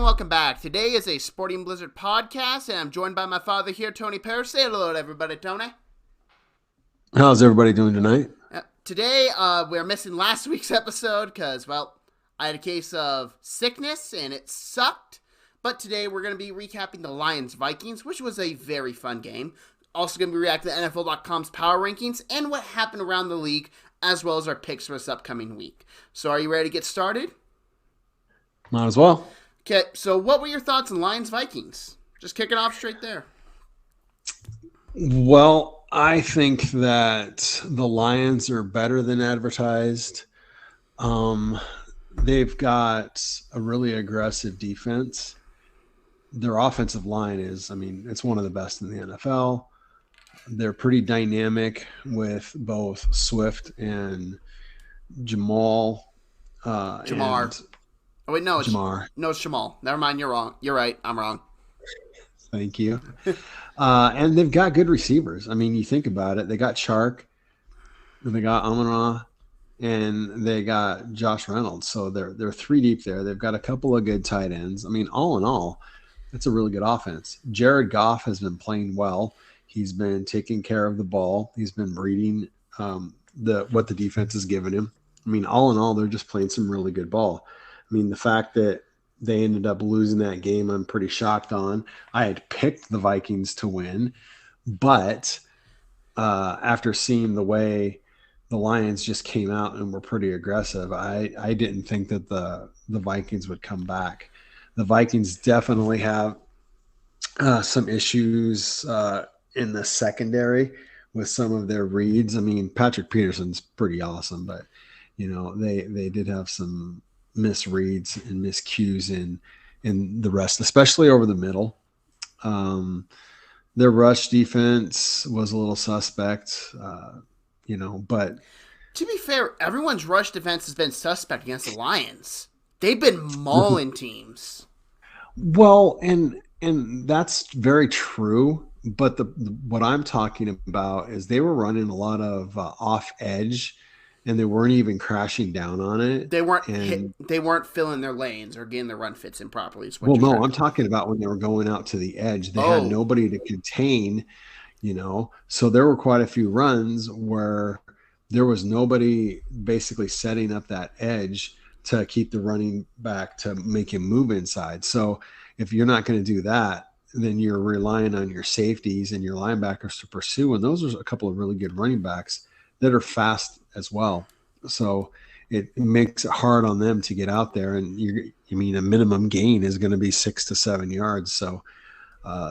welcome back. Today is a Sporting Blizzard podcast, and I'm joined by my father here, Tony Parrish. Say hello to everybody, Tony. How's everybody doing tonight? Today, we're missing last week's episode because, well, I had a case of sickness, and it sucked. But today, we're going to be recapping the Lions-Vikings, which was a very fun game. Also going to be reacting to NFL.com's power rankings and what happened around the league, as well as our picks for this upcoming week. So are you ready to get started? Might as well. Okay, so what were your thoughts on Lions-Vikings? Just kicking off straight there. Well, I think that the Lions are better than advertised. They've got a really aggressive defense. Their offensive line is, it's one of the best in the NFL. They're pretty dynamic with both Swift and Jamal. Jamar. Oh, wait, no, Jamar. It's Jamal. Never mind, you're wrong. You're right, I'm wrong. Thank you. And they've got good receivers. You think about it. They got Chark, and they got Amon-Ra, and they got Josh Reynolds. So they're three deep there. They've got a couple of good tight ends. All in all, it's a really good offense. Jared Goff has been playing well. He's been taking care of the ball. He's been reading what the defense has given him. All in all, they're just playing some really good ball. The fact that they ended up losing that game, I'm pretty shocked on. I had picked the Vikings to win, but after seeing the way the Lions just came out and were pretty aggressive, I didn't think that the Vikings would come back. The Vikings definitely have some issues in the secondary with some of their reads. Patrick Peterson's pretty awesome, but they did have some misreads and miscues in the rest, especially over the middle. Their rush defense was a little suspect, but to be fair, everyone's rush defense has been suspect against the Lions. They've been mauling teams. Well, and that's very true. But what I'm talking about is they were running a lot of off edge, and they weren't even crashing down on it. They weren't filling their lanes or getting their run fits in properly. Well, no, I'm talking about when they were going out to the edge. They had nobody to contain, So there were quite a few runs where there was nobody basically setting up that edge to keep the running back to make him move inside. So if you're not going to do that, then you're relying on your safeties and your linebackers to pursue. And those are a couple of really good running backs that are fast as well. So it makes it hard on them to get out there. And a minimum gain is going to be 6 to 7 yards. So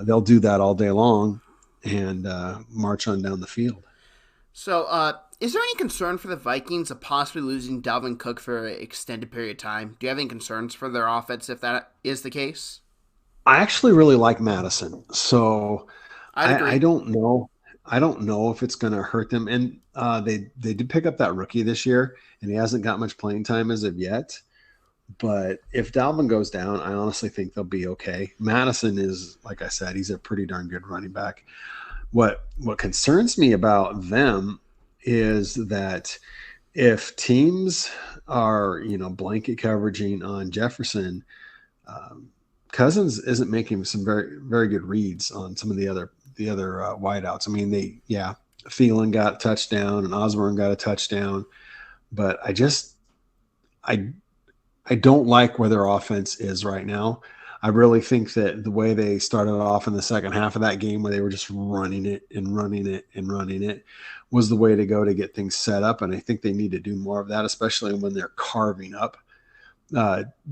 they'll do that all day long and march on down the field. So is there any concern for the Vikings of possibly losing Dalvin Cook for an extended period of time? Do you have any concerns for their offense if that is the case? I actually really like Madison. So I don't know. I don't know if it's going to hurt them. And they did pick up that rookie this year, and he hasn't got much playing time as of yet. But if Dalvin goes down, I honestly think they'll be okay. Madison is, like I said, he's a pretty darn good running back. What concerns me about them is that if teams are, blanket coveraging on Jefferson, Cousins isn't making some very, very good reads on some of the other wideouts. Thielen got a touchdown and Osborne got a touchdown, but I don't like where their offense is right now. I really think that the way they started off in the second half of that game, where they were just running it and running it and running it, was the way to go to get things set up. And I think they need to do more of that, especially when they're carving up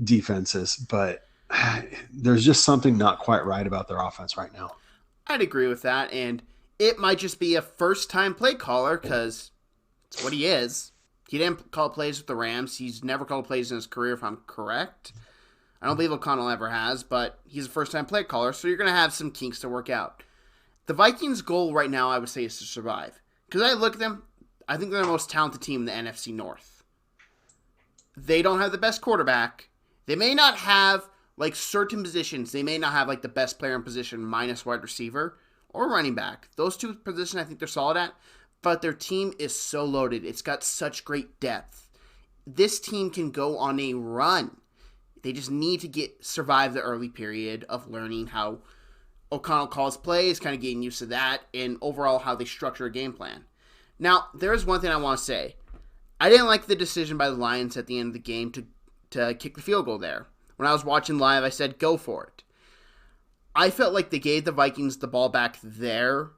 defenses. But there's just something not quite right about their offense right now. I'd agree with that, and it might just be a first-time play caller because it's what he is. He didn't call plays with the Rams. He's never called plays in his career, if I'm correct. I don't believe O'Connell ever has, but he's a first-time play caller, so you're going to have some kinks to work out. The Vikings' goal right now, I would say, is to survive. Because I look at them, I think they're the most talented team in the NFC North. They don't have the best quarterback. They may not have certain positions, they may not have the best player in position minus wide receiver or running back. Those two positions I think they're solid at, but their team is so loaded. It's got such great depth. This team can go on a run. They just need to survive the early period of learning how O'Connell calls plays, kind of getting used to that, and overall how they structure a game plan. Now, there is one thing I want to say. I didn't like the decision by the Lions at the end of the game to kick the field goal there. When I was watching live, I said, go for it. I felt like they gave the Vikings the ball back there.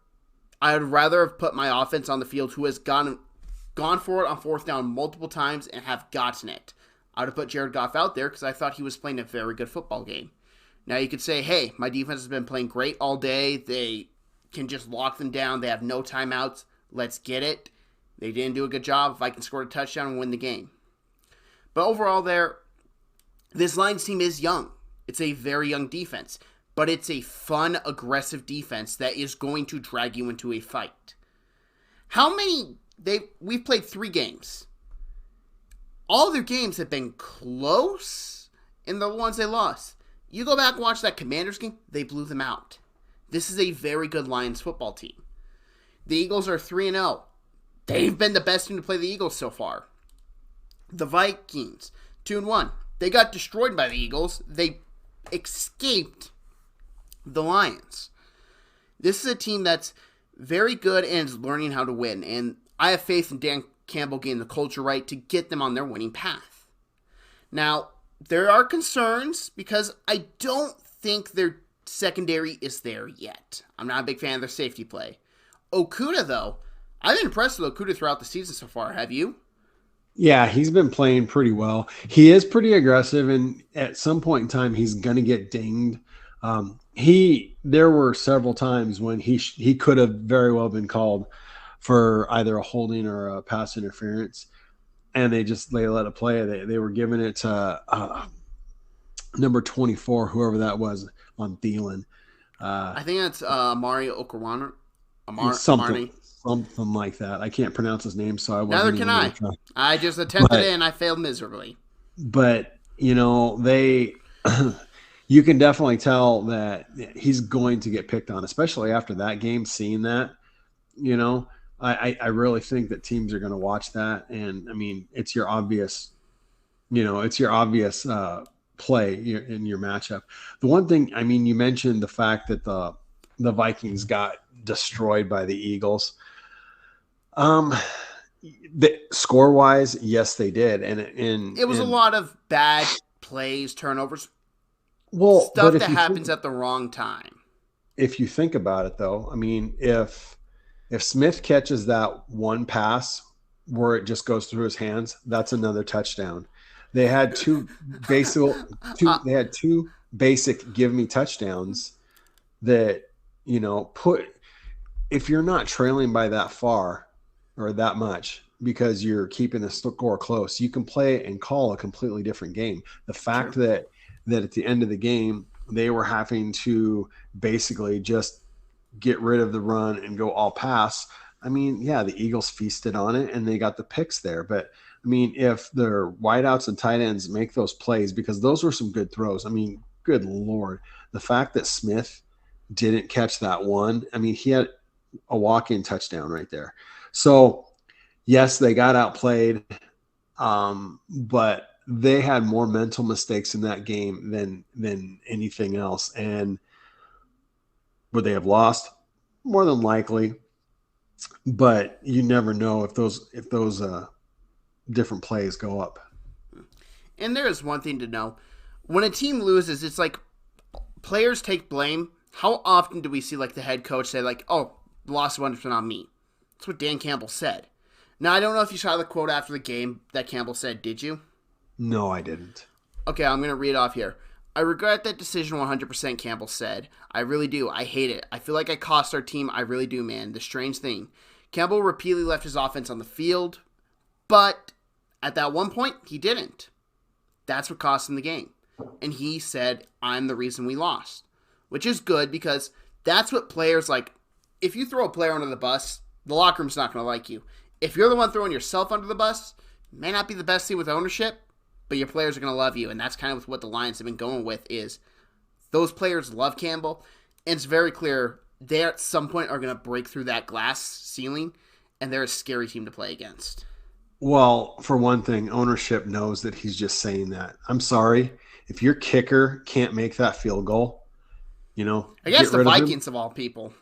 I would rather have put my offense on the field who has gone for it on fourth down multiple times and have gotten it. I would have put Jared Goff out there because I thought he was playing a very good football game. Now you could say, hey, my defense has been playing great all day. They can just lock them down. They have no timeouts. Let's get it. They didn't do a good job. Vikings scored a touchdown and win the game. But overall this Lions team is young. It's a very young defense. But it's a fun, aggressive defense that is going to drag you into a fight. We've played 3 games. All their games have been close in the ones they lost. You go back and watch that Commanders game, they blew them out. This is a very good Lions football team. The Eagles are 3-0. They've been the best team to play the Eagles so far. The Vikings, 2-1. They got destroyed by the Eagles. They escaped the Lions. This is a team that's very good and is learning how to win. And I have faith in Dan Campbell getting the culture right to get them on their winning path. Now, there are concerns because I don't think their secondary is there yet. I'm not a big fan of their safety play. Okudah, though, I've been impressed with Okudah throughout the season so far. Have you? Yeah, he's been playing pretty well. He is pretty aggressive, and at some point in time, he's going to get dinged. There were several times when he could have very well been called for either a holding or a pass interference, and they let it play. They were giving it to number 24, whoever that was, on Thielen. I think that's Mario Okwara. Something like that. I can't pronounce his name, so I wasn't. Neither can I. I just attempted it and I failed miserably. But they. You can definitely tell that he's going to get picked on, especially after that game. Seeing that, I really think that teams are going to watch that, and I mean, it's your obvious play in your matchup. The one thing, I mean, you mentioned the fact that the Vikings got destroyed by the Eagles. Score wise, yes, they did, and it was a lot of bad plays, turnovers. Well, stuff that happens at the wrong time. If you think about it, though, I mean, if Smith catches that one pass where it just goes through his hands, that's another touchdown. They had two basic give me touchdowns that, if you're not trailing by that far or that much because you're keeping the score close, you can play and call a completely different game. The fact that at the end of the game, they were having to basically just get rid of the run and go all pass. I mean, yeah, the Eagles feasted on it and they got the picks there. But, I mean, if their wideouts and tight ends make those plays, because those were some good throws. I mean, good Lord. The fact that Smith didn't catch that one, I mean, he had a walk-in touchdown right there. So, yes, they got outplayed, but they had more mental mistakes in that game than anything else. And would they have lost? More than likely. But you never know if those different plays go up. And there is one thing to know. When a team loses, it's like players take blame. How often do we see like the head coach say like, oh, the loss was 100% on me? That's what Dan Campbell said. Now, I don't know if you saw the quote after the game that Campbell said. Did you? No, I didn't. Okay, I'm going to read off here. I regret that decision 100%, Campbell said. I really do. I hate it. I feel like I cost our team. I really do, man. The strange thing. Campbell repeatedly left his offense on the field, but at that one point, he didn't. That's what cost him the game. And he said, I'm the reason we lost. Which is good because that's what players like. If you throw a player under the bus, the locker room's not going to like you. If you're the one throwing yourself under the bus, it may not be the best thing with ownership, but your players are going to love you, and that's kind of what the Lions have been going with is those players love Campbell, and it's very clear they at some point are going to break through that glass ceiling, and they're a scary team to play against. Well, for one thing, ownership knows that he's just saying that. I'm sorry. If your kicker can't make that field goal, get Against the rid of him. Vikings of all people.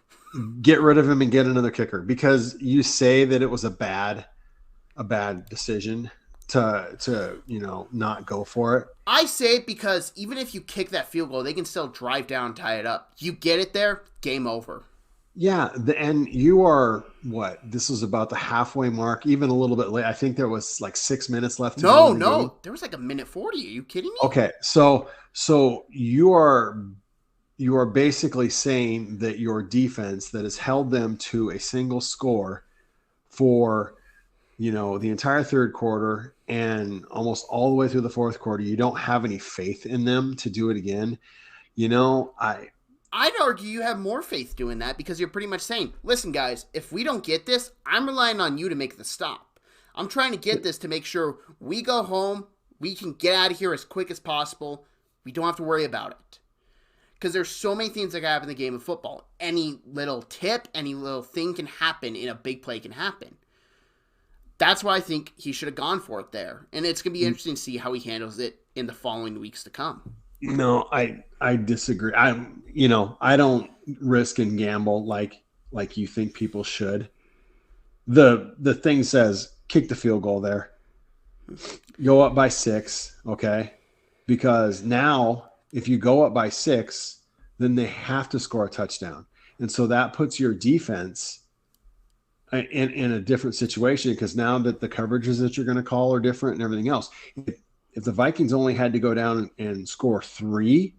Get rid of him and get another kicker, because you say that it was a bad decision to not go for it. I say it because even if you kick that field goal, they can still drive down and tie it up. You get it there, game over. Yeah, and you are what? This was about the halfway mark, even a little bit late. I think there was like 6 minutes left to go in the game. There was like a minute 40. Are you kidding me? Okay, so you are basically saying that your defense that has held them to a single score for the entire third quarter and almost all the way through the fourth quarter, you don't have any faith in them to do it again. I'd argue you have more faith doing that because you're pretty much saying, listen, guys, if we don't get this, I'm relying on you to make the stop. I'm trying to get this to make sure we go home, we can get out of here as quick as possible. We don't have to worry about it. Because there's so many things that can happen in the game of football. Any little tip, any little thing can happen in a big play can happen. That's why I think he should have gone for it there. And it's going to be interesting to see how he handles it in the following weeks to come. No, I disagree. I don't risk and gamble like you think people should. The thing says kick the field goal there. Go up by 6, okay? Because now if you go up by 6, then they have to score a touchdown. And so that puts your defense in a different situation, because now that the coverages that you're going to call are different and everything else. If the Vikings only had to go down and score 3,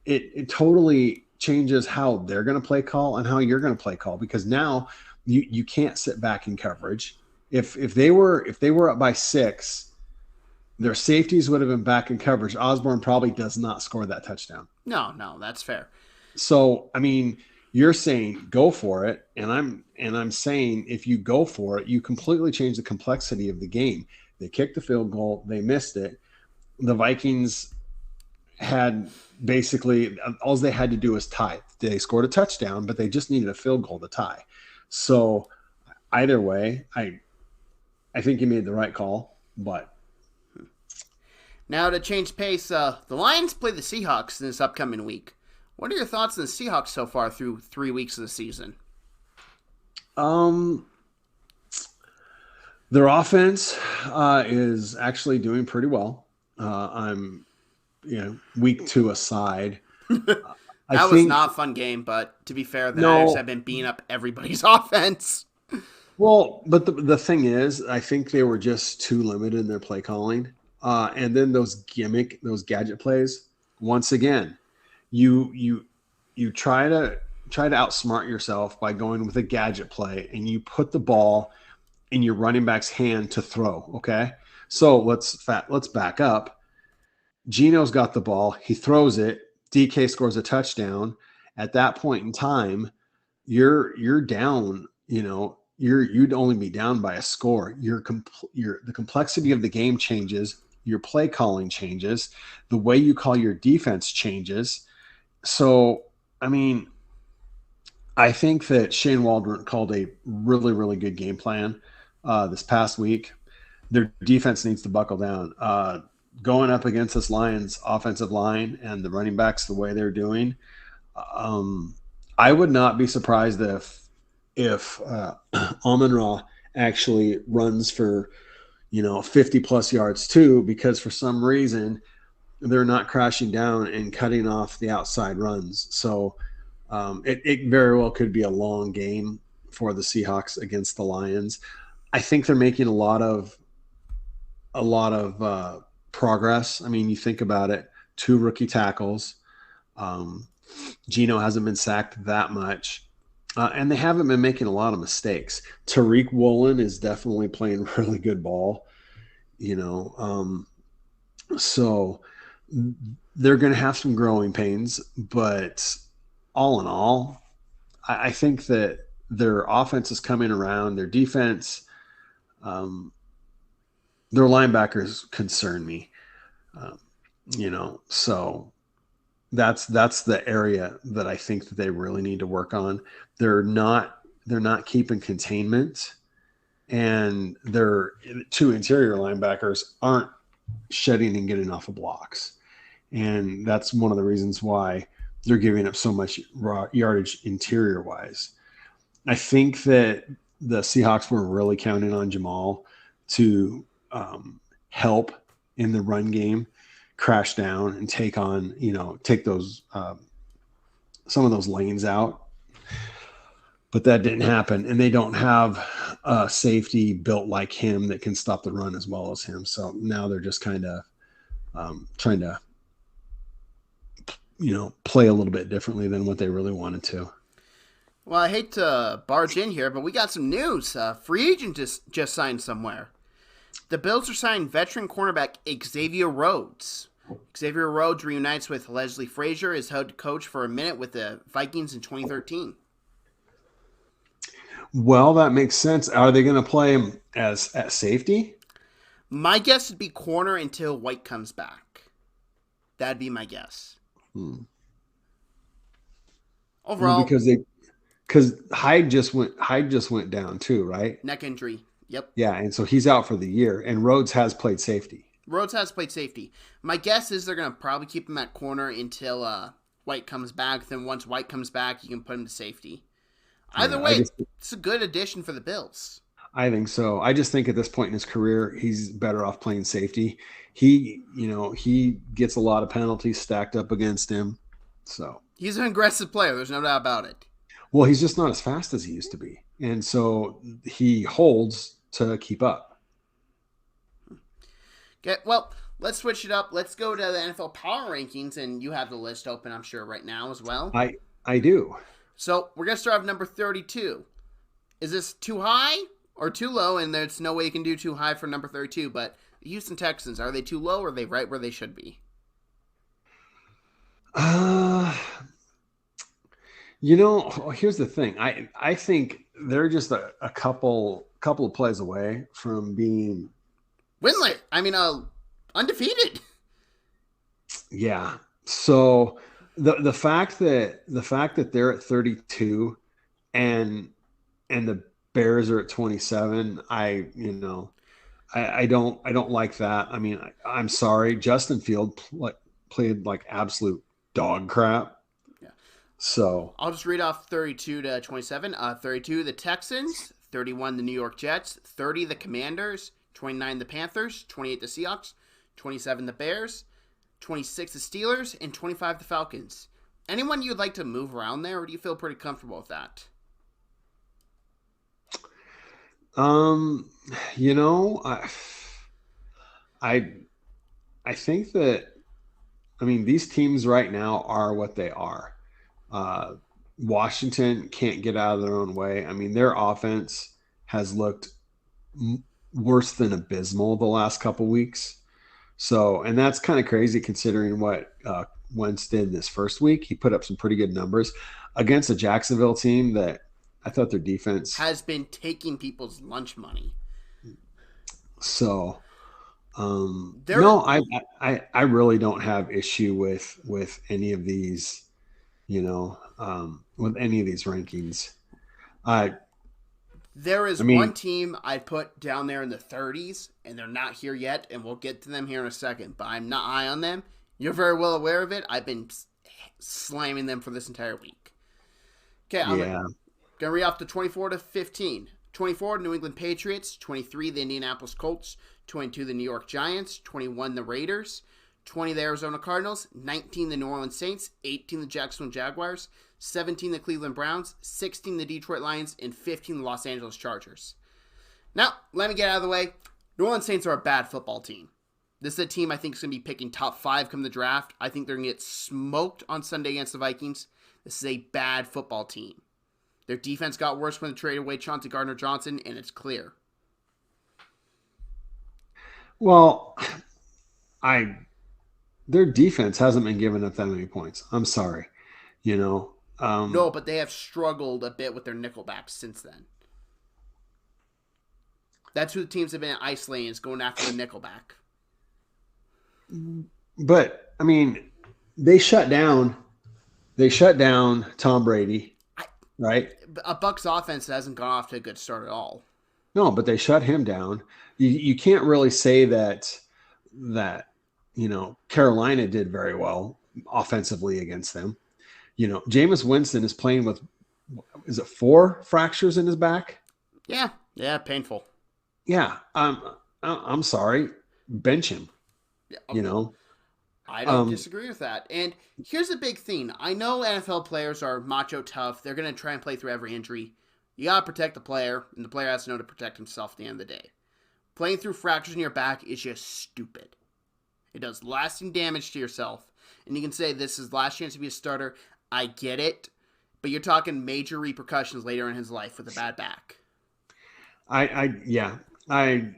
it totally changes how they're going to play call and how you're going to play call, because now you can't sit back in coverage. If they were up by 6, their safeties would have been back in coverage. Osborne probably does not score that touchdown. No, that's fair. So, I mean, you're saying go for it, and I'm saying if you go for it, you completely change the complexity of the game. They kicked the field goal, they missed it. The Vikings had basically all they had to do was tie. They scored a touchdown, but they just needed a field goal to tie. So either way, I think you made the right call. But now to change pace, the Lions play the Seahawks in this upcoming week. What are your thoughts on the Seahawks so far through 3 weeks of the season? Their offense is actually doing pretty well. I'm, week 2 aside. That was not a fun game, but to be fair, the Niners have been beating up everybody's offense. Well, but the thing is, I think they were just too limited in their play calling. And then those gadget plays, once again, you try to outsmart yourself by going with a gadget play, and you put the ball in your running back's hand to throw. Okay. So let's back up. Geno's got the ball. He throws it. DK scores a touchdown. At that point in time, you're down, you'd only be down by a score. The complexity of the game changes. Your play calling changes. The way you call your defense changes. So, I mean, I think that Shane Waldron called a really, really good game plan this past week. Their defense needs to buckle down. Going up against this Lions offensive line and the running backs the way they're doing, I would not be surprised if Amon-Ra actually runs for 50 plus yards too, because for some reason they're not crashing down and cutting off the outside runs. So it very well could be a long game for the Seahawks against the Lions. I think they're making a lot of progress. I mean, you think about it, 2 rookie tackles. Geno hasn't been sacked that much. And they haven't been making a lot of mistakes. Tariq Woolen is definitely playing really good ball, so they're going to have some growing pains, but all in all, I think that their offense is coming around. Their defense, their linebackers concern me, so that's the area that I think that they really need to work on. They're not keeping containment, and their 2 interior linebackers aren't shedding and getting off of blocks. and that's one of the reasons why they're giving up so much yardage interior wise. I think that the Seahawks were really counting on Jamal to help in the run game, crash down and take on, take those some of those lanes out. But that didn't happen, and they don't have a safety built like him that can stop the run as well as him. So now they're just kind of trying to, play a little bit differently than what they really wanted to. Well, I hate to barge in here, but we got some news. Free agent just signed somewhere. The Bills are signing veteran cornerback Xavier Rhodes. Xavier Rhodes reunites with Leslie Frazier as head coach for a minute with the Vikings in 2013. Well, that makes sense. Are they going to play him as at safety? My guess would be corner until White comes back. That'd be my guess. Overall, well, because Hyde just went down too, right? Neck injury. Yep. Yeah, and so he's out for the year, and Rhodes has played safety. Rhodes has played safety. My guess is they're going to probably keep him at corner until White comes back. Then once White comes back, you can put him to safety. Either way, it's a good addition for the Bills. I think so. I just think at this point in his career, he's better off playing safety. He gets a lot of penalties stacked up against him. So he's an aggressive player. There's no doubt about it. Well, he's just not as fast as he used to be. And so he holds to keep up. Okay, well, let's switch it up. Let's go to the NFL Power Rankings, and you have the list open, I'm sure, right now as well. I do. So we're going to start with number 32. Is this too high or too low? And there's no way you can do too high for number 32, but the Houston Texans, are they too low or are they right where they should be? Here's the thing. I think they're just a couple of plays away from being winless. Undefeated. Yeah. So the fact that they're at 32 and the Bears are at 27, I don't like that. I mean, I'm sorry. Justin Field played like absolute dog crap. Yeah. So I'll just read off 32 to 27. 32 the Texans, 31 the New York Jets, 30 the Commanders, 29 the Panthers, 28 the Seahawks, 27 the Bears, 26 the Steelers, and 25 the Falcons. Anyone you'd like to move around there, or do you feel pretty comfortable with that? I think that, these teams right now are what they are. Washington can't get out of their own way. Their offense has looked worse than abysmal the last couple weeks. So, and that's kind of crazy considering what Wentz did this first week. He put up some pretty good numbers against a Jacksonville team that I thought their defense has been taking people's lunch money. So, I really don't have issue with any of these, with any of these rankings. There is one team I'd put down there in the 30s, and they're not here yet, and we'll get to them here in a second, but I'm not high on them. You're very well aware of it. I've been slamming them for this entire week. Okay, I'm going to read off the 24 to 15. 24, New England Patriots. 23, the Indianapolis Colts. 22, the New York Giants. 21, the Raiders. 20, the Arizona Cardinals. 19, the New Orleans Saints. 18, the Jacksonville Jaguars. 17, the Cleveland Browns. 16, the Detroit Lions. And 15, the Los Angeles Chargers. Now, let me get out of the way. New Orleans Saints are a bad football team. This is a team I think is going to be picking top 5 come the draft. I think they're going to get smoked on Sunday against the Vikings. This is a bad football team. Their defense got worse when they traded away Chauncey Gardner-Johnson, and it's clear. Well, their defense hasn't been giving up that many points. I'm sorry. No, but they have struggled a bit with their nickelbacks since then. That's who the teams have been isolating, is going after the nickelback. But, they shut down Tom Brady, right? A Bucs offense hasn't gone off to a good start at all. No, but they shut him down. You can't really say that Carolina did very well offensively against them. Jameis Winston is playing with, is it 4 fractures in his back? Yeah, yeah, painful. Yeah. I'm sorry. Bench him, Yeah, you know. I don't Um, disagree with that. And here's the big thing. I know NFL players are macho tough. They're going to try and play through every injury. You got to protect the player, and the player has to know to protect himself at the end of the day. Playing through fractures in your back is just stupid. It does lasting damage to yourself. And you can say this is last chance to be a starter. I get it. But you're talking major repercussions later in his life with a bad back. yeah. I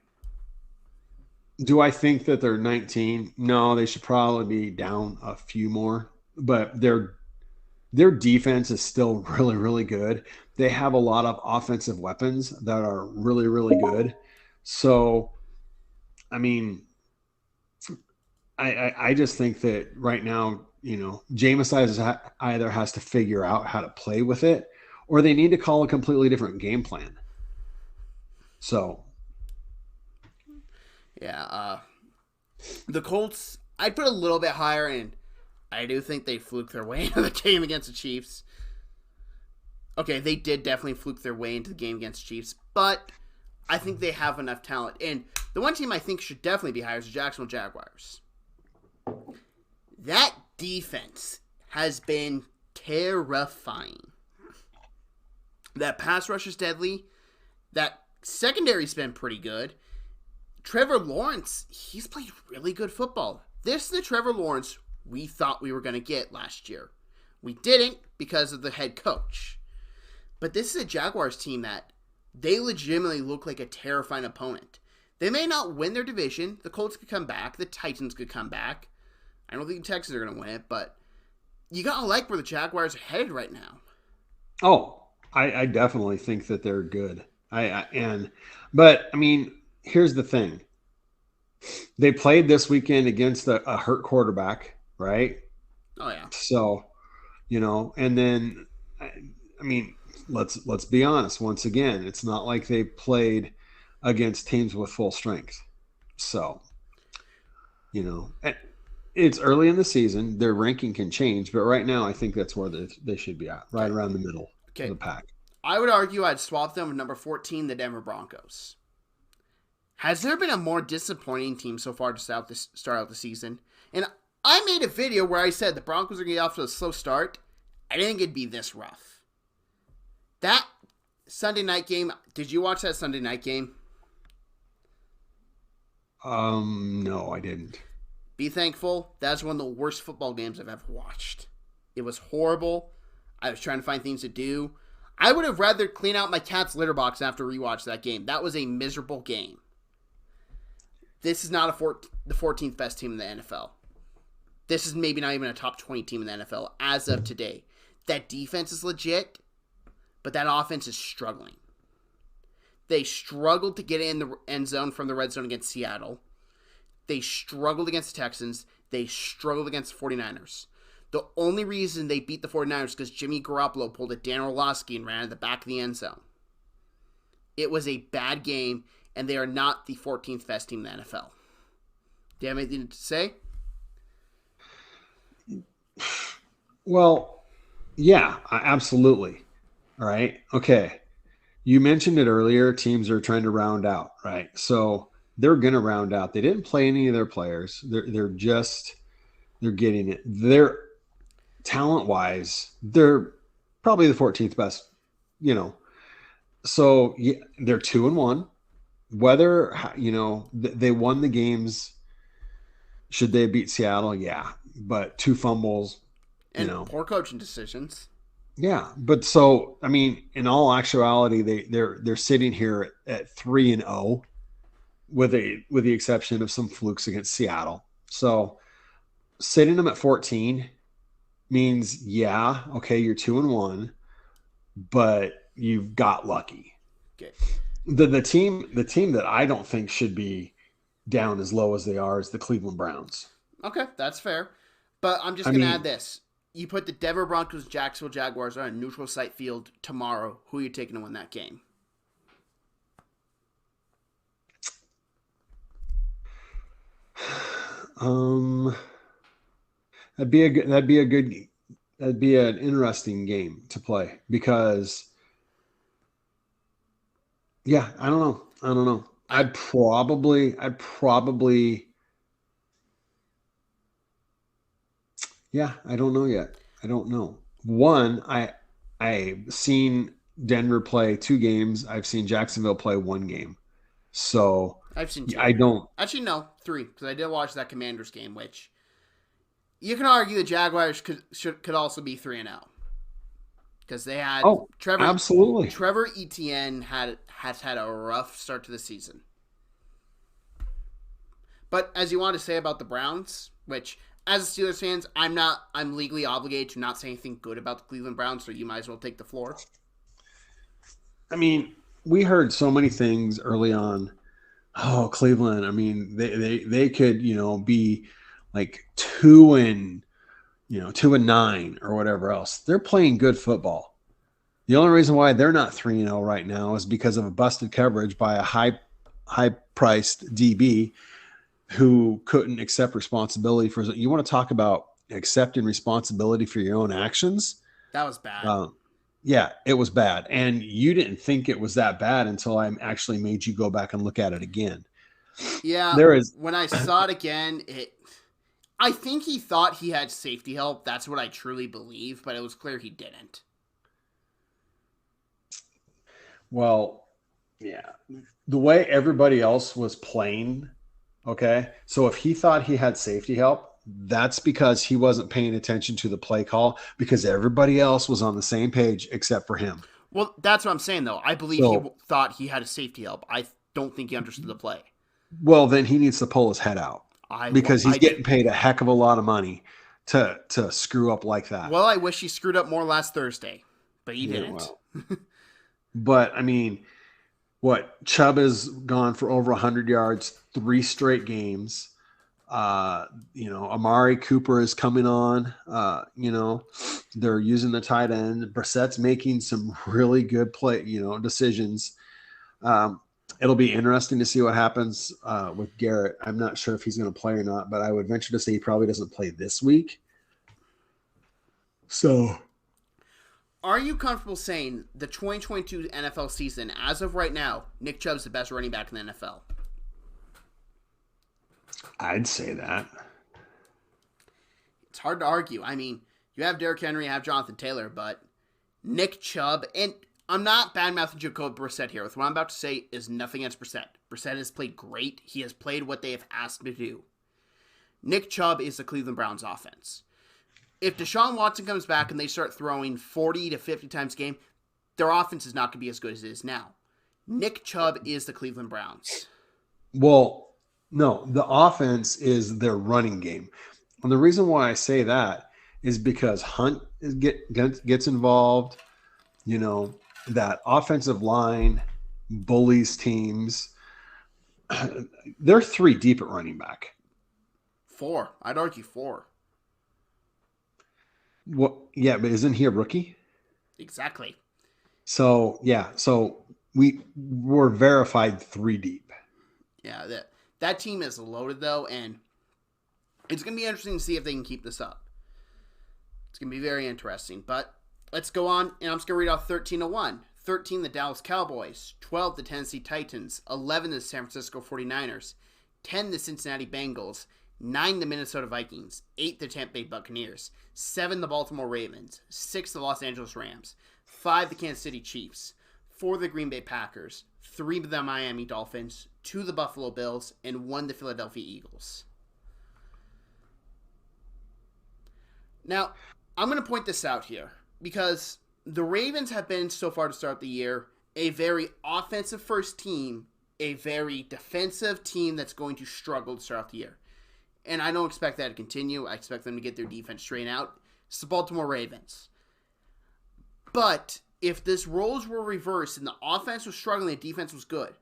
Do I think that they're 19? No, they should probably be down a few more, but their defense is still really, really good. They have a lot of offensive weapons that are really, really good. So, I mean, I just think that right now, Jameis either has to figure out how to play with it, or they need to call a completely different game plan. So, Yeah, the Colts, I'd put a little bit higher, and I do think they fluked their way into the game against the Chiefs. Okay, they did definitely fluke their way into the game against the Chiefs, but I think they have enough talent. And the one team I think should definitely be higher is the Jacksonville Jaguars. That defense has been terrifying. That pass rush is deadly. That secondary's been pretty good. Trevor Lawrence, he's played really good football. This is the Trevor Lawrence we thought we were going to get last year. We didn't because of the head coach. But this is a Jaguars team that they legitimately look like a terrifying opponent. They may not win their division. The Colts could come back. The Titans could come back. I don't think the Texans are going to win it, but you got to like where the Jaguars are headed right now. oh, I definitely think that they're good. But I mean, here's the thing. They played this weekend against a hurt quarterback, right? Oh, yeah. So, and then I mean, let's be honest. Once again, it's not like they played against teams with full strength. So, it's early in the season. Their ranking can change, but right now, I think that's where they should be at, right Okay. around the middle of Okay. the pack. I would argue I'd swap them with number 14, the Denver Broncos. Has there been a more disappointing team so far to start out the season? And I made a video where I said the Broncos are going to get off to a slow start. I didn't think it'd be this rough. That Sunday night game, did you watch that Sunday night game? No, I didn't. Be thankful. That's one of the worst football games I've ever watched. It was horrible. I was trying to find things to do. I would have rather clean out my cat's litter box after rewatch that game. That was a miserable game. This is not the 14th best team in the NFL. This is maybe not even a top 20 team in the NFL as of today. That defense is legit, but that offense is struggling. They struggled to get in the end zone from the red zone against Seattle. They struggled against the Texans. They struggled against the 49ers. The only reason they beat the 49ers is because Jimmy Garoppolo pulled a Dan Orlovsky and ran at the back of the end zone. It was a bad game, and they are not the 14th best team in the NFL. Do you have anything to say? Well, yeah, absolutely. All right. Okay. You mentioned it earlier. Teams are trying to round out, right? So they're going to round out. They didn't play any of their players. They're getting it. They're talent wise, they're probably the 14th best. So yeah, they're 2-1. Whether they won the games, should they beat Seattle? Yeah, but 2 fumbles. And poor coaching decisions. Yeah, but so I mean, in all actuality, they're sitting here at 3-0, with the exception of some flukes against Seattle. So sitting them at 14 means, yeah, okay, you're 2-1, but you've got lucky. Okay. The team that I don't think should be down as low as they are is the Cleveland Browns. Okay, that's fair. But I'm just going to add this. You put the Denver Broncos, Jacksonville Jaguars on a neutral site field tomorrow. Who are you taking to win that game? Um, that'd be an interesting game to play because yeah, I don't know. I don't know. I I'd probably yeah, I don't know yet. I don't know. One, I've seen Denver play 2 games. I've seen Jacksonville play 1 game. So I've seen I 2. don't. Actually, no, 3, because I did watch that Commanders game, which you can argue the Jaguars could also be 3-0 because they had Oh, absolutely. Trevor Etienne has had a rough start to the season. But as you want to say about the Browns, which as a Steelers fans, I'm legally obligated to not say anything good about the Cleveland Browns, so you might as well take the floor. I mean, we heard so many things early on. Oh, Cleveland. I mean, they could be like 2-9 or whatever else. They're playing good football. The only reason why they're not 3-0 right now is because of a busted coverage by a high priced DB who couldn't accept responsibility for. You want to talk about accepting responsibility for your own actions? That was bad. Um, yeah, it was bad, and you didn't think it was that bad until I actually made you go back and look at it again. Yeah, There is, when I saw it again, I think he thought he had safety help. That's what I truly believe, but it was clear he didn't. well, yeah, the way everybody else was playing. Okay, so if he thought he had safety help, that's because he wasn't paying attention to the play call because everybody else was on the same page except for him. Well, that's what I'm saying, though. I believe he So, thought he had a safety help. I don't think he understood the play. well, then he needs to pull his head out because he's I do. getting paid a heck of a lot of money to screw up like that. Well, I wish he screwed up more last Thursday, but he Yeah, didn't. well, but I mean, what Chubb has gone for over 100 yards 3 straight games. Amari Cooper is coming on. They're using the tight end. Brissett's making some really good decisions. It'll be interesting to see what happens with Garrett. I'm not sure if he's going to play or not, but I would venture to say he probably doesn't play this week. So, Are you comfortable saying the 2022 NFL season, as of right now, Nick Chubb's the best running back in the NFL? I'd say that. It's hard to argue. I mean, you have Derrick Henry, you have Jonathan Taylor, but Nick Chubb, and I'm not bad-mouthing Jacob Brissett here. What I'm about to say is nothing against Brissett. Brissett has played great. He has played what they have asked him to do. Nick Chubb is the Cleveland Browns offense. If Deshaun Watson comes back and they start throwing 40 to 50 times a game, their offense is not going to be as good as it is now. Nick Chubb is the Cleveland Browns. Well, no, the offense is their running game. And the reason why I say that is because Hunt gets involved. That offensive line bullies teams. They're 3 deep at running back. 4. I'd argue 4. What? Yeah, but isn't he a rookie? Exactly. So yeah, so we were verified 3 deep. Yeah, that team is loaded, though, and it's going to be interesting to see if they can keep this up. It's going to be very interesting. But let's go on, and I'm just going to read off 13-1. 13, the Dallas Cowboys. 12, the Tennessee Titans. 11, the San Francisco 49ers. 10, the Cincinnati Bengals. 9, the Minnesota Vikings. 8, the Tampa Bay Buccaneers. 7, the Baltimore Ravens. 6, the Los Angeles Rams. 5, the Kansas City Chiefs. 4, the Green Bay Packers. 3, the Miami Dolphins. 2, the Buffalo Bills. And 1, the Philadelphia Eagles. Now, I'm going to point this out here because the Ravens have been, so far to start the year, a very offensive first team, a very defensive team that's going to struggle to start off the year. And I don't expect that to continue. I expect them to get their defense straightened out. It's the Baltimore Ravens. But if this roles were reversed and the offense was struggling and the defense was good,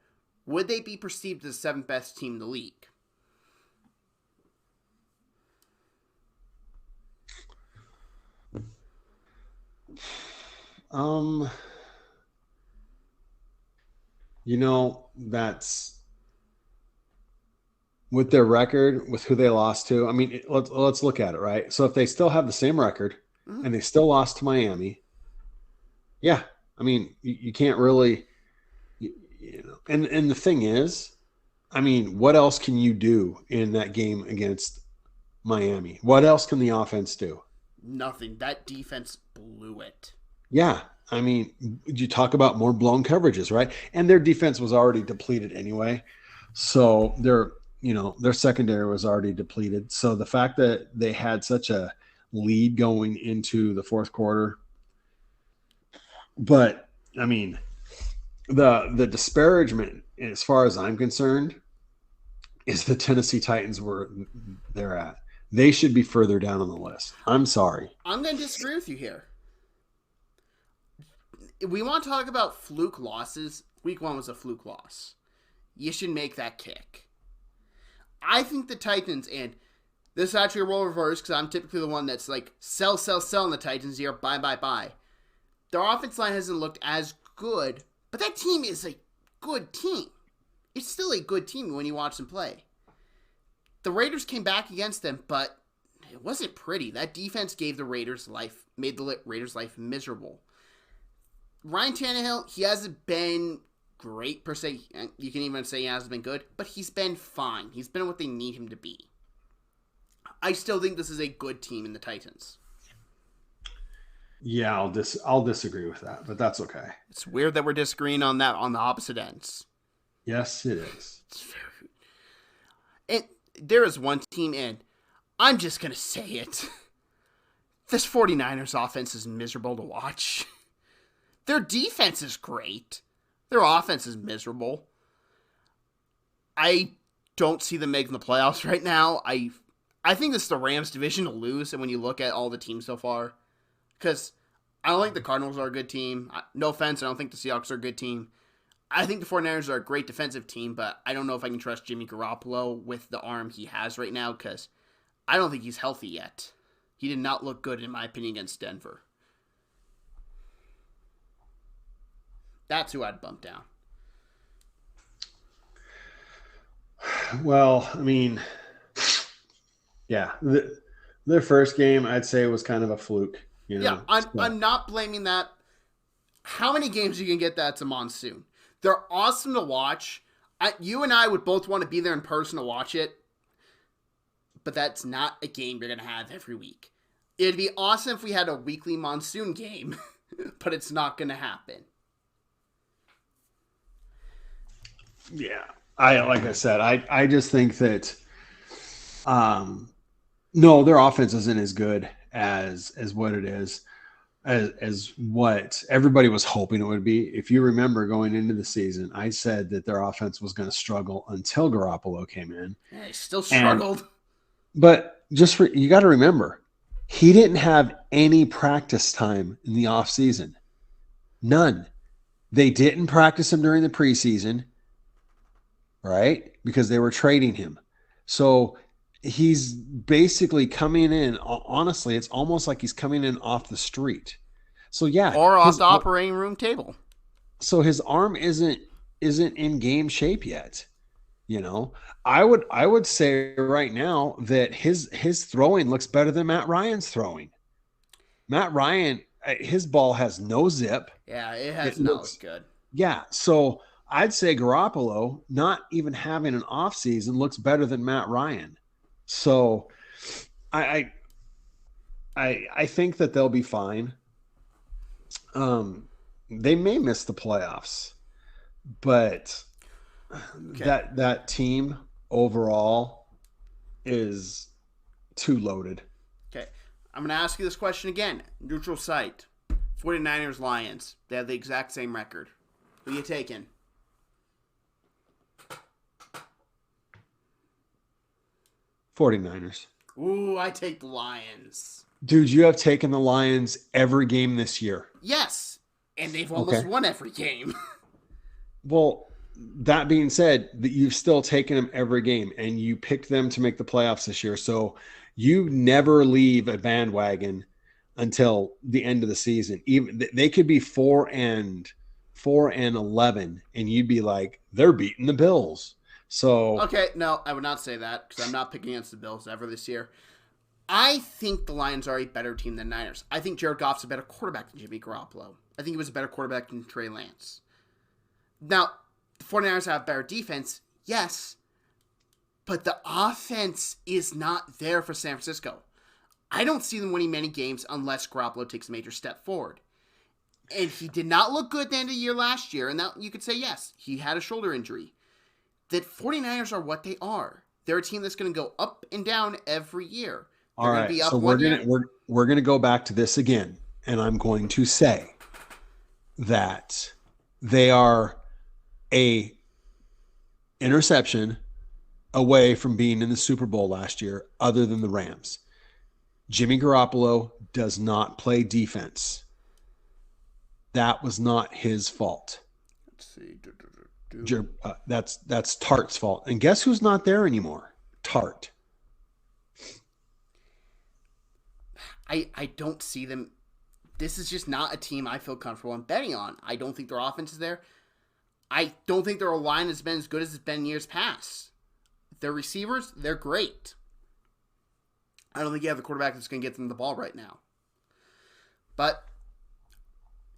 would they be perceived as the 7th best team in the league? Um, that's with their record, with who they lost to, I mean, let's look at it, right? So if they still have the same record Mhm. and they still lost to Miami, yeah, I mean, you can't really, you know. And the thing is, I mean, what else can you do in that game against Miami? What else can the offense do? Nothing. That defense blew it. Yeah, I mean, you talk about more blown coverages, right? And their defense was already depleted anyway. So their secondary was already depleted. So the fact that they had such a lead going into the fourth quarter, but I mean, the disparagement as far as I'm concerned is the Tennessee Titans were they're at. They should be further down on the list. I'm sorry. I'm going to disagree with you here. If we want to talk about fluke losses, week 1 was a fluke loss. You should make that kick. I think the Titans, and this is actually a role reverse because I'm typically the one that's like, sell, sell, sell in the Titans here, buy, buy, buy. Their offense line hasn't looked as good, but that team is a good team. It's still a good team when you watch them play. The Raiders came back against them, but it wasn't pretty. That defense made the Raiders' life miserable. Ryan Tannehill, he hasn't been great per se. You can even say he hasn't been good, but he's been fine. He's been what they need him to be. I still think this is a good team in the Titans. Yeah, I'll disagree with that, but that's okay. It's weird that we're disagreeing on that on the opposite ends. Yes, it is. And there is one team, and I'm just going to say it. This 49ers offense is miserable to watch. Their defense is great. Their offense is miserable. I don't see them making the playoffs right now. I think this is the Rams division to lose, and when you look at all the teams so far, because I don't think the Cardinals are a good team. No offense, I don't think the Seahawks are a good team. I think the 49ers are a great defensive team, but I don't know if I can trust Jimmy Garoppolo with the arm he has right now because I don't think he's healthy yet. He did not look good, in my opinion, against Denver. That's who I'd bump down. Well, I mean, yeah, their first game I'd say was kind of a fluke. You know, Yeah, I'm not blaming that. How many games you can get that's a monsoon? They're awesome to watch. You and I would both want to be there in person to watch it, but that's not a game you're going to have every week. It'd be awesome if we had a weekly monsoon game, but it's not going to happen. Yeah, like I said, I just think that no, their offense isn't as good as what it is. As what everybody was hoping it would be. If you remember going into the season, I said that their offense was going to struggle until Garoppolo came in. Yeah, he still struggled. But you got to remember, he didn't have any practice time in the offseason. None. They didn't practice him during the preseason, right? Because they were trading him. So he's basically coming in. Honestly, it's almost like he's coming in off the street. So yeah, or off the operating room table. So his arm isn't in game shape yet. You know, I would say right now that his throwing looks better than Matt Ryan's throwing. Matt Ryan, his ball has no zip. Yeah, it looks good. Yeah, so I'd say Garoppolo, not even having an off season, looks better than Matt Ryan. So I think that they'll be fine. They may miss the playoffs, but okay. that team overall is too loaded. Okay. I'm going to ask you this question again. Neutral site. 49ers Lions. They have the exact same record. Who are you taking? '49ers. Ooh, I take the Lions. Dude, you have taken the Lions every game this year. Yes. And they've almost won every game. Well, that being said, that you've still taken them every game and you picked them to make the playoffs this year. So you never leave a bandwagon until the end of the season. Even they could be 4-11 and you'd be like, they're beating the Bills. So Okay, no, I would not say that because I'm not picking against the Bills ever this year. I think the Lions are a better team than Niners. I think Jared Goff's a better quarterback than Jimmy Garoppolo. I think he was a better quarterback than Trey Lance. Now, the 49ers have better defense, yes, but the offense is not there for San Francisco. I don't see them winning many games unless Garoppolo takes a major step forward. And he did not look good at the end of the year last year, and that you could say, yes, he had a shoulder injury. The 49ers are what they are. They're a team that's going to go up and down every year. They're all going to right, be up so one year. we're gonna go back to this again, and I'm going to say that they are a interception away from being in the Super Bowl last year, other than the Rams. Jimmy Garoppolo does not play defense. That was not his fault. Let's see. That's Tart's fault. And guess who's not there anymore? Tart. I don't see them. This is just not a team I feel comfortable in betting on. I don't think their offense is there. I don't think their line has been as good as it's been in years past. Their receivers, they're great. I don't think you have the quarterback that's going to get them the ball right now. But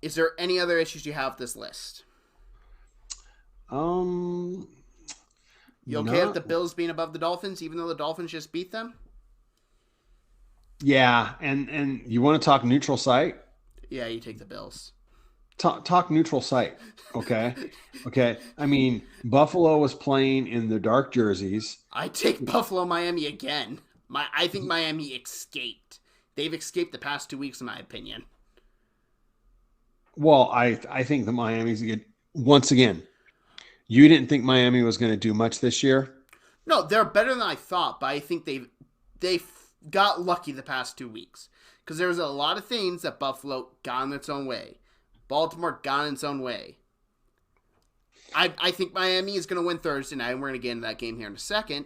is there any other issues you have with this list? You okay with the Bills being above the Dolphins, even though the Dolphins just beat them? Yeah, and you want to talk neutral site? Yeah, you take the Bills. Talk neutral site, okay? Okay. I mean, Buffalo was playing in the dark jerseys. I take Buffalo, Miami again. I think Miami escaped. They've escaped the past 2 weeks, in my opinion. Well, I think the Miami's good. Once again, you didn't think Miami was going to do much this year? No, they're better than I thought, but I think they got lucky the past 2 weeks. Because there was a lot of things that Buffalo got in its own way. Baltimore got in its own way. I think Miami is going to win Thursday night, and we're going to get into that game here in a second.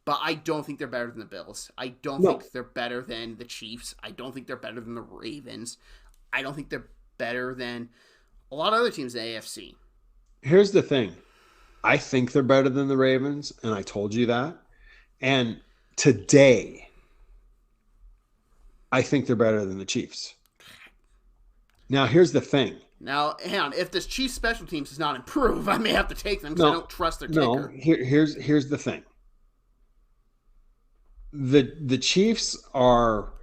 But I don't think they're better than the Bills. I don't think they're better than the Chiefs. I don't think they're better than the Ravens. I don't think they're better than a lot of other teams in the AFC. Here's the thing. I think they're better than the Ravens, and I told you that. And today, I think they're better than the Chiefs. Now, here's the thing. Now, hang on. If this Chiefs special teams does not improve, I may have to take them because I don't trust their kicker. No, here's the thing. The Chiefs are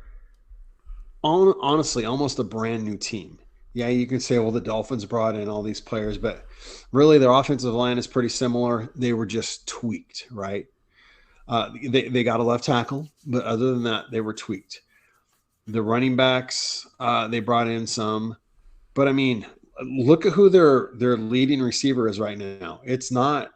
honestly almost a brand new team. Yeah, you can say, well, the Dolphins brought in all these players, but really their offensive line is pretty similar. They were just tweaked, right? They got a left tackle, but other than that, they were tweaked. The running backs, they brought in some, but I mean, look at who their leading receiver is right now. It's not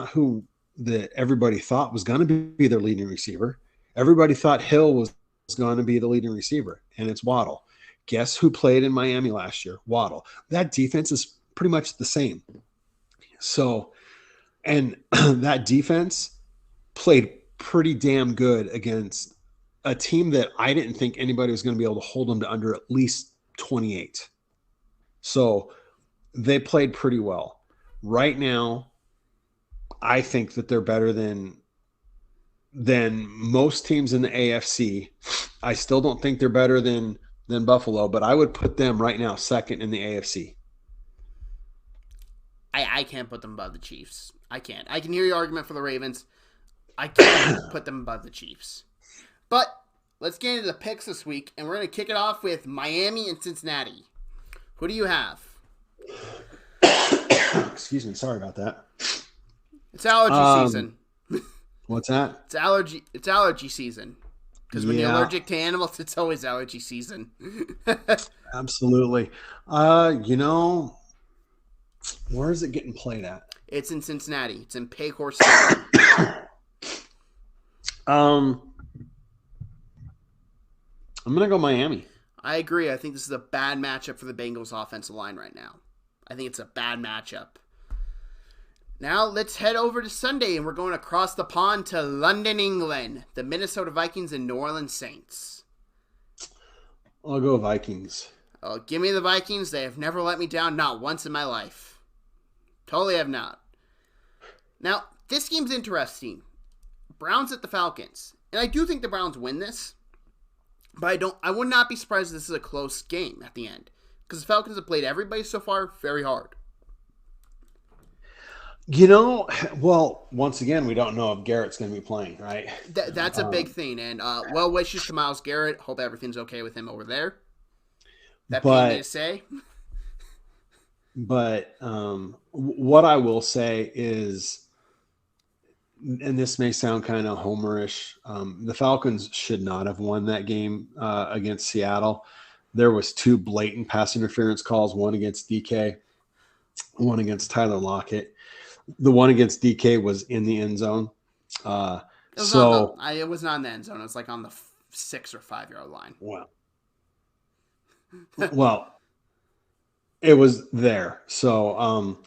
who that everybody thought was going to be their leading receiver. Everybody thought Hill was going to be the leading receiver, and it's Waddle. Guess who played in Miami last year? Waddle. That defense is pretty much the same. So, and that defense played pretty damn good against a team that I didn't think anybody was going to be able to hold them to under at least 28. So they played pretty well. Right now, I think that they're better than most teams in the AFC. I still don't think they're better than Buffalo, but I would put them right now second in the AFC. I can't put them above the Chiefs. I can't. I can hear your argument for the Ravens. I can't put them above the Chiefs. But let's get into the picks this week, and we're going to kick it off with Miami and Cincinnati. Who do you have? Excuse me. Sorry about that. It's allergy season. What's that? It's allergy season. Because when you're allergic to animals, it's always allergy season. Absolutely. Where is it getting played at? It's in Cincinnati. It's in Paycor Stadium. I'm going to go Miami. I agree. I think this is a bad matchup for the Bengals offensive line right now. I think it's a bad matchup. Now let's head over to Sunday, and we're going across the pond to London, England. The Minnesota Vikings and New Orleans Saints. I'll go Vikings. Oh, give me the Vikings. They have never let me down, not once in my life. Totally have not. Now, This game's interesting. Browns at the Falcons. And I do think the Browns win this. But I would not be surprised if this is a close game at the end. Because the Falcons have played everybody so far very hard. Well, once again, we don't know if Garrett's going to be playing, right? That's a big thing. And well wishes to Myles Garrett. Hope everything's okay with him over there. That pain me to say. But what I will say is, and this may sound kind of homerish, the Falcons should not have won that game against Seattle. There was 2 blatant pass interference calls, one against DK, one against Tyler Lockett. The one against DK was in the end zone. It was not in the end zone. It was like on the 6 or 5 yard line. Well, it was there. So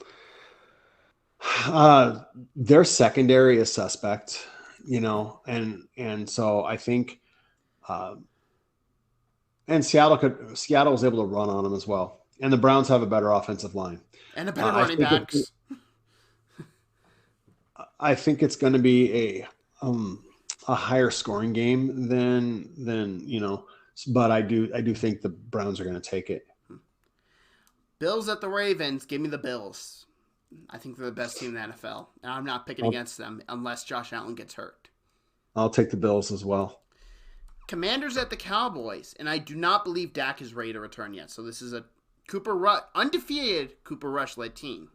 their secondary is suspect, and so I think and Seattle was able to run on them as well. And the Browns have a better offensive line. And a better running backs. I think it's going to be a higher scoring game than but I do think the Browns are going to take it. Bills at the Ravens. Give me the Bills. I think they're the best team in the NFL. And I'm not picking against them unless Josh Allen gets hurt. I'll take the Bills as well. Commanders at the Cowboys. And I do not believe Dak is ready to return yet. So this is a undefeated Cooper Rush-led team.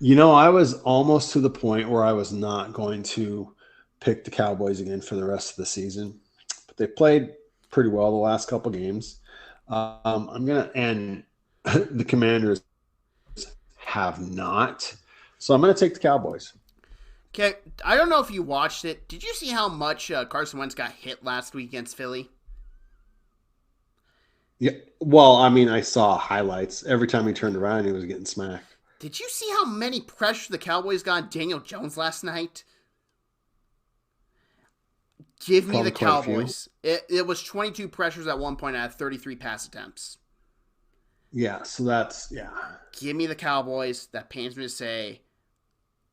I was almost to the point where I was not going to pick the Cowboys again for the rest of the season. But they played pretty well the last couple games. And the Commanders have not. So I'm going to take the Cowboys. Okay, I don't know if you watched it. Did you see how much Carson Wentz got hit last week against Philly? Yeah. Well, I saw highlights. Every time he turned around, he was getting smacked. Did you see how many pressures the Cowboys got on Daniel Jones last night? Give me the Cowboys. It was 22 pressures at one point out of 33 pass attempts. Yeah, so yeah. Give me the Cowboys. That pains me to say.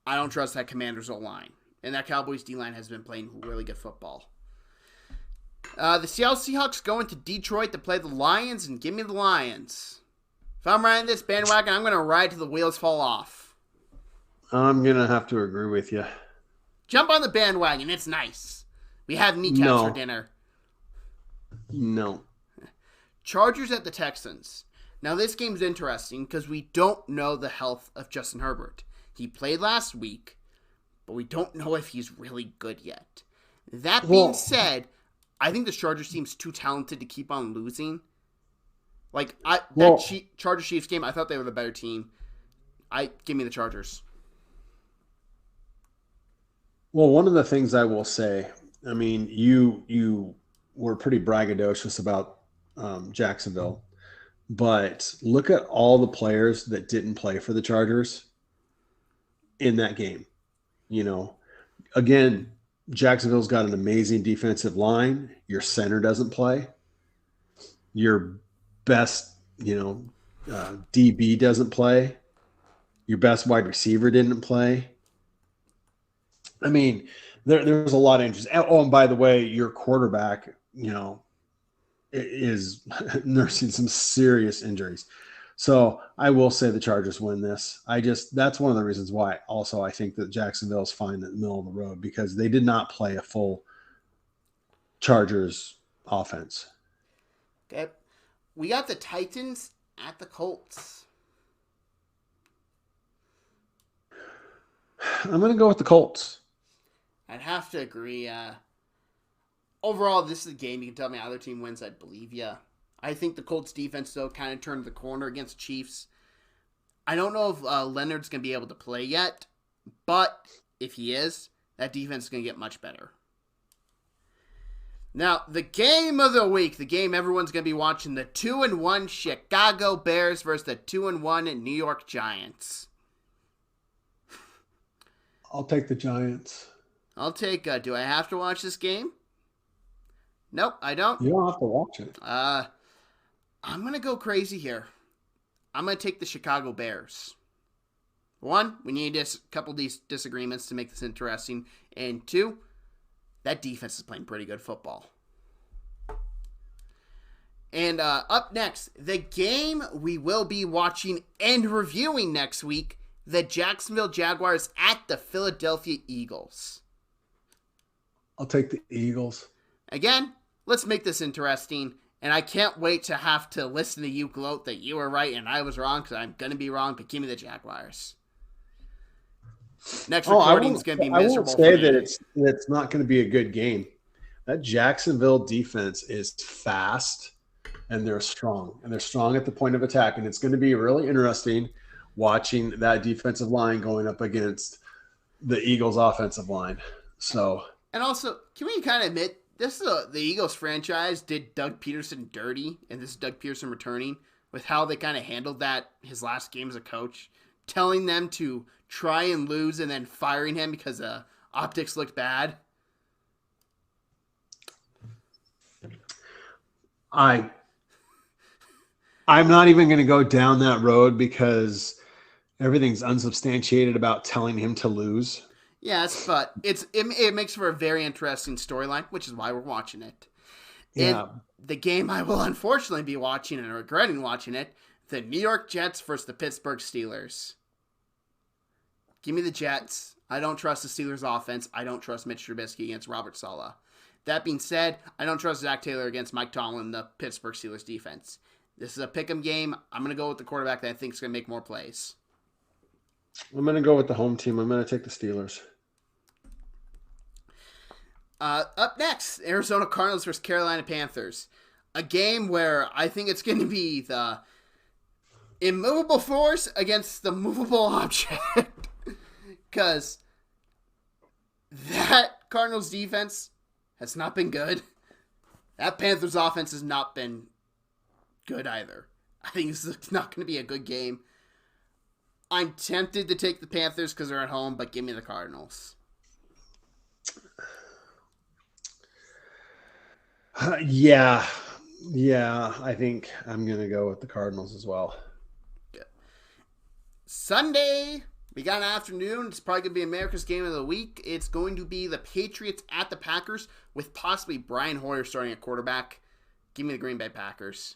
I don't trust that Commanders O-line. And that Cowboys D-line has been playing really good football. The Seattle Seahawks go into Detroit to play the Lions, and give me the Lions. If I'm riding this bandwagon, I'm going to ride till the wheels fall off. I'm going to have to agree with you. Jump on the bandwagon. It's nice. We have kneecaps for dinner. No. Chargers at the Texans. Now, this game's interesting because we don't know the health of Justin Herbert. He played last week, but we don't know if he's really good yet. That being said, I think the Chargers team's too talented to keep on losing. Chargers Chiefs game, I thought they were the better team. Give me the Chargers. Well, one of the things I will say, you were pretty braggadocious about Jacksonville, but look at all the players that didn't play for the Chargers in that game. Again, Jacksonville's got an amazing defensive line. Your center doesn't play. Your best, DB doesn't play. Your best wide receiver didn't play. There's a lot of interest. Oh, and by the way, your quarterback, is nursing some serious injuries. So I will say the Chargers win this. That's one of the reasons why also I think that Jacksonville is fine in the middle of the road, because they did not play a full Chargers offense. Okay. We got the Titans at the Colts. I'm going to go with the Colts. I'd have to agree. Overall, this is a game. You can tell me either team wins, I'd believe you. I think the Colts defense, though, kind of turned the corner against the Chiefs. I don't know if Leonard's going to be able to play yet, but if he is, that defense is going to get much better. Now, the game of the week, the game everyone's going to be watching, the 2-1 Chicago Bears versus the 2-1 New York Giants. I'll take the Giants. I'll take, do I have to watch this game? Nope, I don't. You don't have to watch it. I'm going to go crazy here. I'm going to take the Chicago Bears. One, we need a couple disagreements to make this interesting. And two, that defense is playing pretty good football. And up next, the game we will be watching and reviewing next week, the Jacksonville Jaguars at the Philadelphia Eagles. I'll take the Eagles. Again, let's make this interesting. And I can't wait to have to listen to you gloat that you were right and I was wrong, because I'm going to be wrong, but give me the Jaguars. Next recording is going to be miserable. I won't say that it's not going to be a good game. That Jacksonville defense is fast, and they're strong. And they're strong at the point of attack. And it's going to be really interesting watching that defensive line going up against the Eagles' offensive line. So, and also, can we kind of admit, this is the Eagles franchise did Doug Peterson dirty, and this is Doug Peterson returning, with how they kind of handled that his last game as a coach, telling them to try and lose and then firing him because the optics looked bad. I'm not even going to go down that road because everything's unsubstantiated about telling him to lose. Yes, but it makes for a very interesting storyline, which is why we're watching it. Yeah. And the game I will unfortunately be watching and regretting watching it, the New York Jets versus the Pittsburgh Steelers. Give me the Jets. I don't trust the Steelers offense. I don't trust Mitch Trubisky against Robert Saleh. That being said, I don't trust Zach Taylor against Mike Tomlin, the Pittsburgh Steelers defense. This is a pick'em game. I'm going to go with the quarterback that I think is going to make more plays. I'm going to go with the home team. I'm going to take the Steelers. Up next, Arizona Cardinals versus Carolina Panthers. A game where I think it's going to be the immovable force against the movable object. Because that Cardinals defense has not been good. That Panthers offense has not been good either. I think this is not going to be a good game. I'm tempted to take the Panthers because they're at home, but give me the Cardinals. Yeah, I think I'm going to go with the Cardinals as well. Good. Sunday, we got an afternoon. It's probably going to be America's game of the week. It's going to be the Patriots at the Packers with possibly Brian Hoyer starting at quarterback. Give me the Green Bay Packers.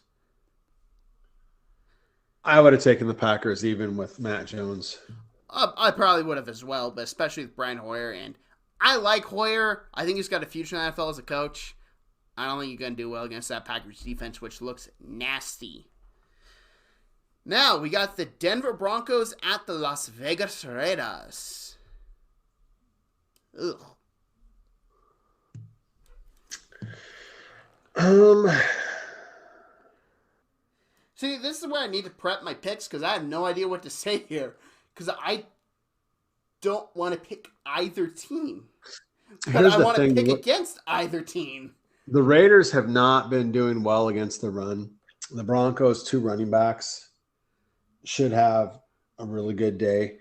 I would have taken the Packers even with Matt Jones. I probably would have as well, but especially with Brian Hoyer. And I like Hoyer. I think he's got a future in the NFL as a coach. I don't think you're going to do well against that Packers defense, which looks nasty. Now, we got the Denver Broncos at the Las Vegas Raiders. Ugh. See, this is where I need to prep my picks because I have no idea what to say here. Because I don't want to pick either team. But I want to pick against either team. The Raiders have not been doing well against the run. The Broncos, 2 running backs, should have a really good day.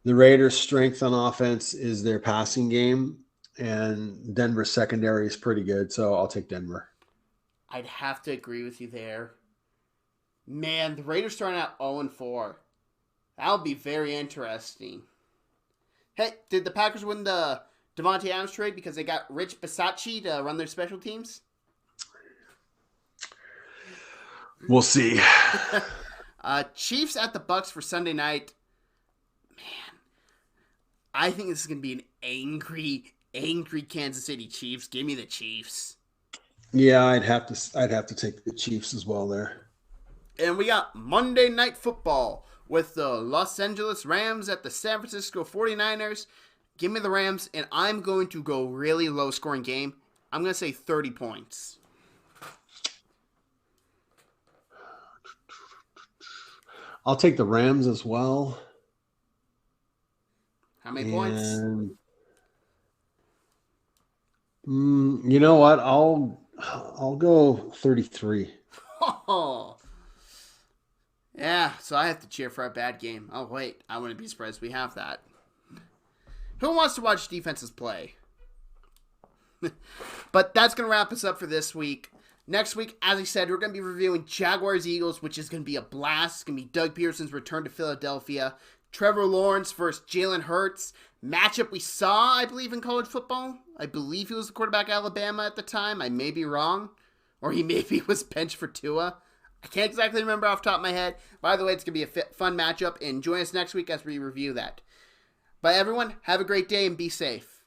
The Raiders' strength on offense is their passing game, and Denver's secondary is pretty good, so I'll take Denver. I'd have to agree with you there. Man, the Raiders starting out 0-4. That'll be very interesting. Hey, did the Packers win the Devontae Adams trade because they got Rich Bisaccia to run their special teams? We'll see. Chiefs at the Bucks for Sunday night. Man, I think this is going to be an angry Kansas City Chiefs. Give me the Chiefs. Yeah, I'd have to take the Chiefs as well there. And we got Monday Night Football with the Los Angeles Rams at the San Francisco 49ers. Give me the Rams, and I'm going to go really low-scoring game. I'm going to say 30 points. I'll take the Rams as well. How many points? You know what? I'll go 33. Oh. Yeah, so I have to cheer for a bad game. Oh, wait. I wouldn't be surprised if we have that. Who wants to watch defenses play? But that's going to wrap us up for this week. Next week, as I said, we're going to be reviewing Jaguars-Eagles, which is going to be a blast. It's going to be Doug Peterson's return to Philadelphia. Trevor Lawrence versus Jalen Hurts. Matchup we saw, I believe, in college football. I believe he was the quarterback at Alabama at the time. I may be wrong. Or he maybe was benched for Tua. I can't exactly remember off the top of my head. By the way, it's going to be a fun matchup. And join us next week as we review that. But everyone, have a great day and be safe.